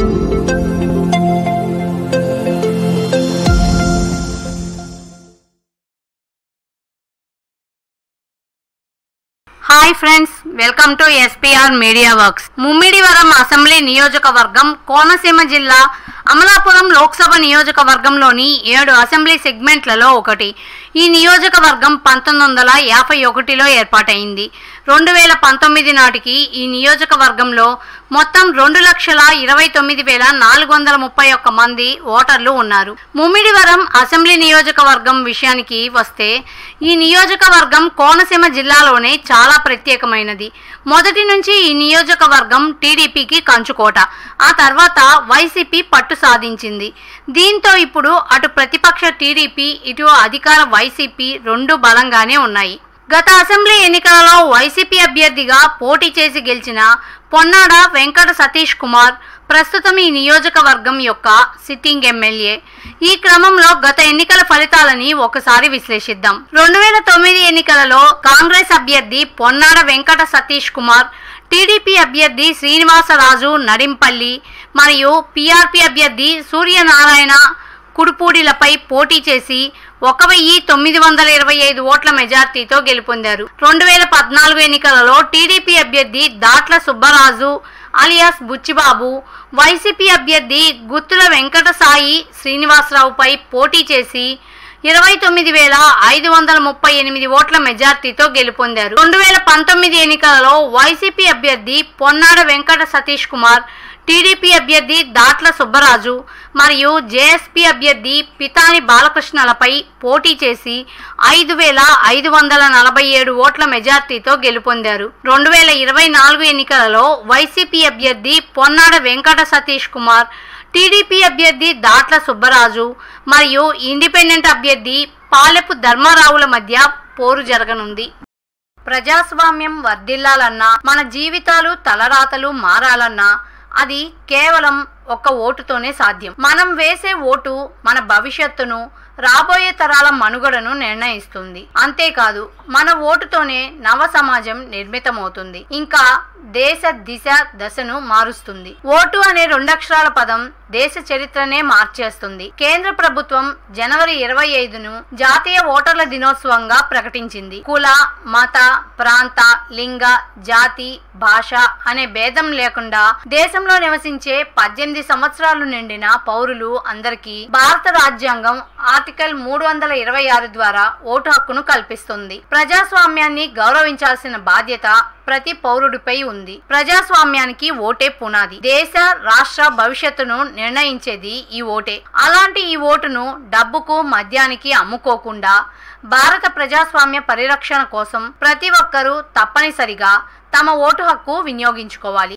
Hi friends, welcome to SPR media works. Mummidivaram assembly నియోజకవర్గం కోనసీమ జిల్లా అమలాపురం లోక్సభ నియోజకవర్గంలోని 7 అసెంబ్లీ సెగ్మెంట్లలో ఒకటి. ఈ నియోజకవర్గం 1951లో ఏర్పాటైంది. 2019 నాటికి ఈ నియోజకవర్గంలో మొత్తం 2,29,431 మంది ఓటర్లు ఉన్నారు. ముమ్మిడివరం అసెంబ్లీ నియోజకవర్గం విషయానికి వస్తే ఈ నియోజకవర్గం కోనసీమ జిల్లాలోనే చాలా ప్రత్యేకమైనది. మొదటి నుంచి ఈ నియోజకవర్గం టీడీపీకి కంచుకోట, ఆ తర్వాత వైసీపీ పట్టు సాధించింది. దీంతో ఇప్పుడు అటు ప్రతిపక్ష టీడీపీ, ఇటు అధికార వైసీపీ రెండు బలంగానే ఉన్నాయి. గత అసెంబ్లీ ఎన్నికలలో వైసీపీ అభ్యర్థిగా పోటీ చేసి గెలిచిన పొన్నాడ వెంకట సతీష్ కుమార్ ప్రస్తుతం ఈ నియోజకవర్గం యొక్క సిట్టింగ్ ఎమ్మెల్యే. ఈ క్రమంలో గత ఎన్నికల ఫలితాలని ఒకసారి విశ్లేషిద్దాం. 2009 ఎన్నికలలో కాంగ్రెస్ అభ్యర్థి పొన్నాడ వెంకట సతీష్ కుమార్, టీడీపీ అభ్యర్థి శ్రీనివాసరాజు నడింపల్లి మరియు పీఆర్పీ అభ్యర్థి సూర్యనారాయణ కుడుపూడిలపై పోటీ చేసి 1,925 ఓట్ల మెజార్టీతో గెలుపొందారు. 2014 ఎన్నికలలో టీడీపీ అభ్యర్థి దాట్ల సుబ్బరాజు అలియాస్ బుచ్చిబాబు, వైసీపీ అభ్యర్థి గుత్తుల వెంకట సాయి శ్రీనివాసరావుపై పోటీ చేసి 29,538 ఓట్ల మెజార్టీతో గెలుపొందారు. 2019 ఎన్నికలలో వైసీపీ అభ్యర్థి పొన్నాడ వెంకట సతీష్ కుమార్, టీడీపీ అభ్యర్థి దాట్ల సుబ్బరాజు మరియు జేఎస్పీ అభ్యర్థి పితాని బాలకృష్ణలపై పోటీ చేసి 5,547 ఓట్ల మెజార్టీతో గెలుపొందారు. 2024 ఎన్నికలలో వైసీపీ అభ్యర్థి పొన్నాడ వెంకట సతీష్ కుమార్, టీడీపీ అభ్యర్థి దాట్ల సుబ్బరాజు మరియు ఇండిపెండెంట్ అభ్యర్థి పాలెపు ధర్మారావుల మధ్య పోరు జరగనుంది. ప్రజాస్వామ్యం వర్ధిల్లాలన్నా, మన జీవితాలు తలరాతలు మారాలన్నా అది కేవలం ఒక్క ఓటుతోనే సాధ్యం. మనం వేసే ఓటు మన భవిష్యత్తును, రాబోయే తరాల మనుగడను నిర్ణయిస్తుంది. అంతేకాదు, మన ఓటుతోనే నవ సమాజం నిర్మితమవుతుంది, ఇంకా దేశ దిశ దశను మారుస్తుంది. ఓటు అనే 2 అక్షరాల పదం దేశ చరిత్రనే మార్చేస్తుంది. కేంద్ర ప్రభుత్వం జనవరి 25ను జాతీయ ఓటర్ల దినోత్సవంగా ప్రకటించింది. కుల, మత, ప్రాంత, లింగ, జాతి, భాష అనే భేదం లేకుండా దేశంలో నివసించే 18 సంవత్సరాలు నిండిన పౌరులు అందరికీ భారత రాజ్యాంగం ఆర్టికల్ 326 ద్వారా ఓటు హక్కును కల్పిస్తుంది. ప్రజాస్వామ్యాన్ని గౌరవించాల్సిన బాధ్యత ప్రతి పౌరుడిపై ఉంది. ప్రజాస్వామ్యానికి ఓటే పునాది. దేశ, రాష్ట్ర భవిష్యత్తును నిర్ణయించేది ఈ ఓటే. అలాంటి ఈ ఓటును డబ్బుకు, మద్యానికి అమ్ముకోకుండా భారత ప్రజాస్వామ్య పరిరక్షణ కోసం ప్రతి ఒక్కరూ తప్పనిసరిగా తమ ఓటు హక్కు వినియోగించుకోవాలి.